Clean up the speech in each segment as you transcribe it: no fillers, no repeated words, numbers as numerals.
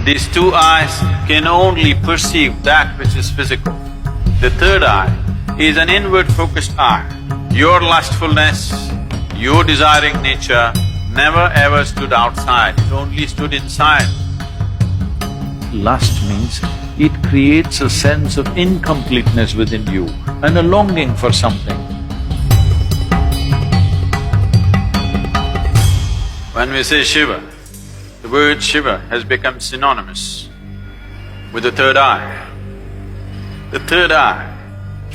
These two eyes can only perceive that which is physical. The third eye is an inward-focused eye. Your lustfulness, your desiring nature never ever stood outside, it only stood inside. Lust means it creates a sense of incompleteness within you and a longing for something. When we say Shiva, the word Shiva has become synonymous with the third eye. The third eye,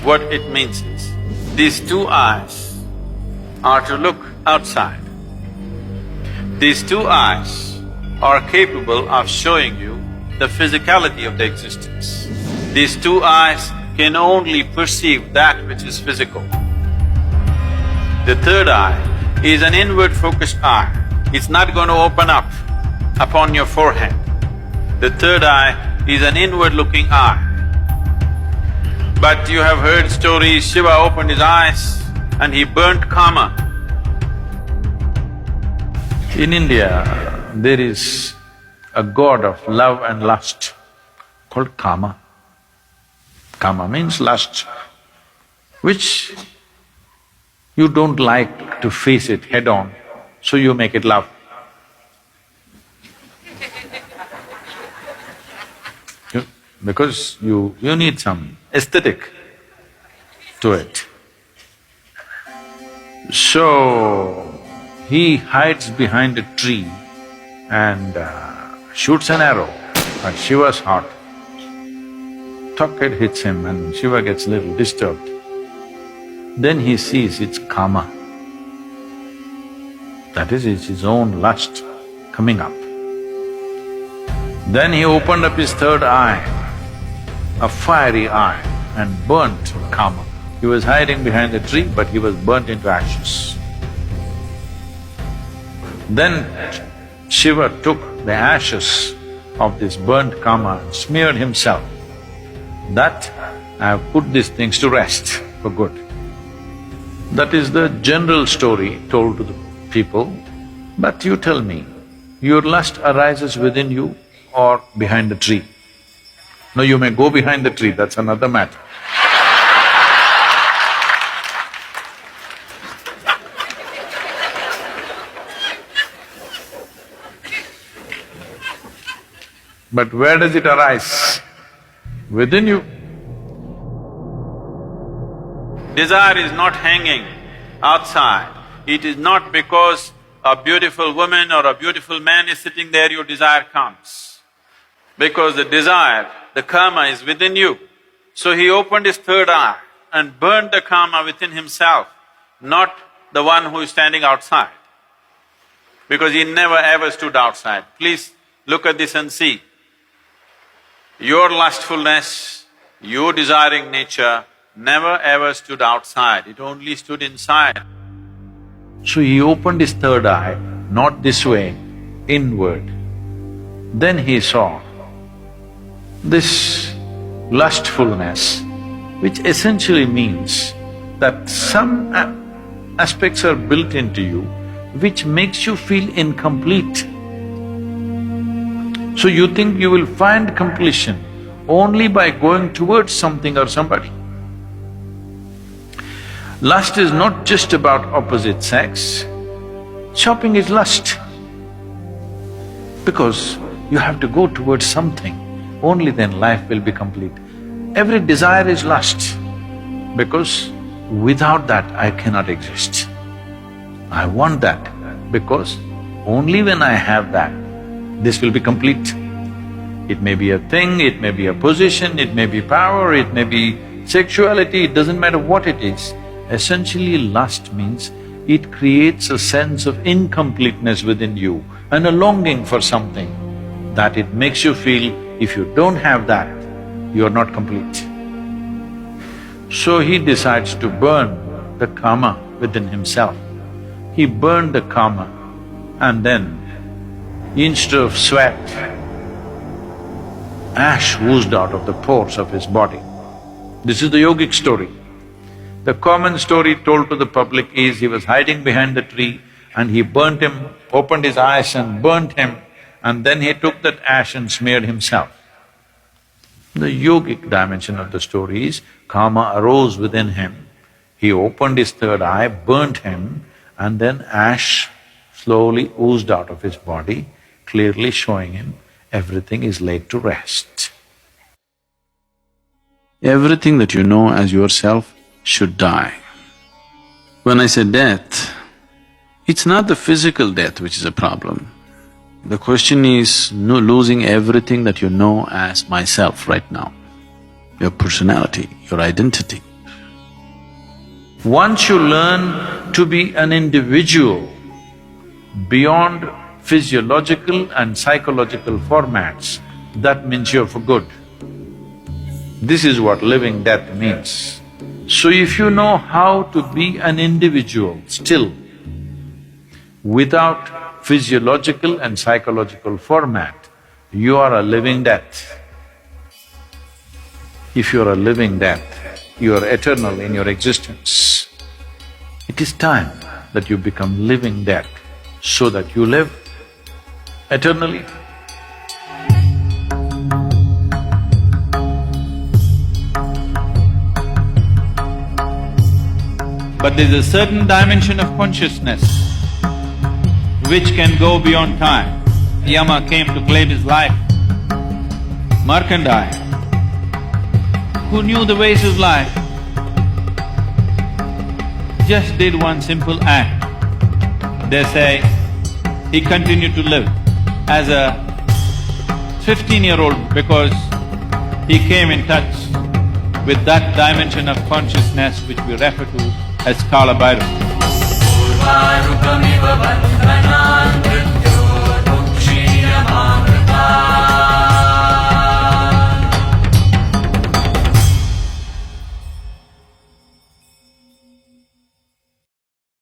what it means is, these two eyes are to look outside. These two eyes are capable of showing you the physicality of the existence. These two eyes can only perceive that which is physical. The third eye is an inward-focused eye. It's not going to open up upon your forehead. The third eye is an inward-looking eye. But you have heard stories, Shiva opened his eyes and he burnt Kama. In India, there is a god of love and lust called Kama. Kama means lust, which you don't like to face it head-on, so you make it love. Because you need some aesthetic to it. So, he hides behind a tree and shoots an arrow at Shiva's heart. Tuck, it hits him and Shiva gets a little disturbed. Then he sees it's Kama. That is, it's his own lust coming up. Then he opened up his third eye, a fiery eye, and burnt Kama. He was hiding behind a tree, but he was burnt into ashes. Then Shiva took the ashes of this burnt Kama and smeared himself. That I have put these things to rest for good. That is the general story told to the people. But you tell me, your lust arises within you or behind the tree? No, you may go behind the tree, that's another matter. But where does it arise? Within you. Desire is not hanging outside. It is not because a beautiful woman or a beautiful man is sitting there, your desire comes. Because the desire, the Kama is within you. So he opened his third eye and burned the Kama within himself, not the one who is standing outside. Because he never ever stood outside. Please look at this and see. Your lustfulness, your desiring nature never ever stood outside, it only stood inside. So he opened his third eye, not this way, inward. Then he saw this lustfulness, which essentially means that some aspects are built into you which makes you feel incomplete. So you think you will find completion only by going towards something or somebody. Lust is not just about opposite sex. Shopping is lust. Because you have to go towards something, only then life will be complete. Every desire is lust, because without that I cannot exist. I want that, because only when I have that, this will be complete. It may be a thing, it may be a position, it may be power, it may be sexuality, it doesn't matter what it is. Essentially, lust means it creates a sense of incompleteness within you and a longing for something that it makes you feel if you don't have that, you are not complete. So he decides to burn the Kama within himself. He burned the Kama and then instead of sweat, ash oozed out of the pores of his body. This is the yogic story. The common story told to the public is he was hiding behind the tree and he burnt him, opened his eyes and burnt him, and then he took that ash and smeared himself. The yogic dimension of the story is Kama arose within him, he opened his third eye, burnt him, and then ash slowly oozed out of his body, clearly showing him everything is laid to rest. Everything that you know as yourself should die. When I say death, it's not the physical death which is a problem. The question is losing everything that you know as myself right now, your personality, your identity. Once you learn to be an individual beyond physiological and psychological formats, that means you're for good. This is what living death means. So if you know how to be an individual still, without physiological and psychological format, you are a living death. If you are a living death, you are eternal in your existence. It is time that you become living death so that you live eternally. But there's a certain dimension of consciousness which can go beyond time. Yama came to claim his life. Markandeya, who knew the ways of life, just did one simple act. They say he continued to live as a 15-year-old because he came in touch with that dimension of consciousness which we refer to as Kala Bhairava.